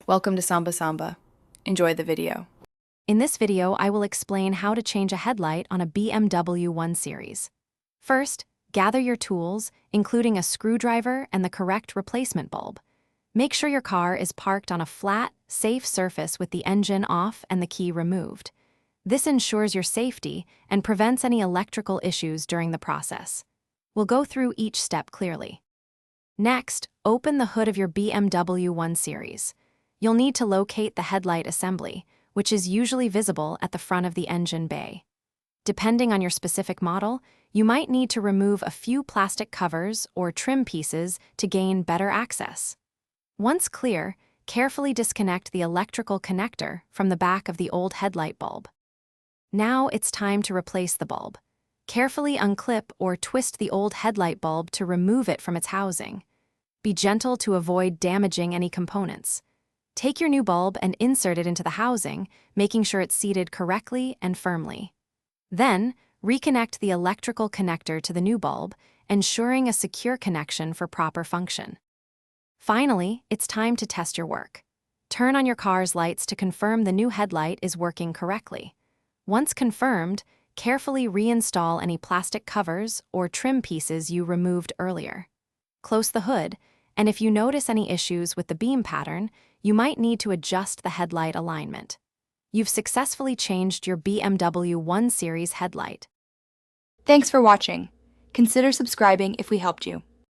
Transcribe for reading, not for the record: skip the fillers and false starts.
Welcome to Samba Samba. Enjoy the video. In this video, I will explain how to change a headlight on a BMW 1 Series. First, gather your tools, including a screwdriver and the correct replacement bulb. Make sure your car is parked on a flat, safe surface with the engine off and the key removed. This ensures your safety and prevents any electrical issues during the process. We'll go through each step clearly. Next, open the hood of your BMW 1 Series. You'll need to locate the headlight assembly, which is usually visible at the front of the engine bay. Depending on your specific model, you might need to remove a few plastic covers or trim pieces to gain better access. Once clear, carefully disconnect the electrical connector from the back of the old headlight bulb. Now it's time to replace the bulb. Carefully unclip or twist the old headlight bulb to remove it from its housing. Be gentle to avoid damaging any components. Take your new bulb and insert it into the housing, making sure it's seated correctly and firmly. Then, reconnect the electrical connector to the new bulb, ensuring a secure connection for proper function. Finally, it's time to test your work. Turn on your car's lights to confirm the new headlight is working correctly. Once confirmed, carefully reinstall any plastic covers or trim pieces you removed earlier. Close the hood, and if you notice any issues with the beam pattern, you might need to adjust the headlight alignment. You've successfully changed your BMW 1 Series headlight. Thanks for watching. Consider subscribing if we helped you.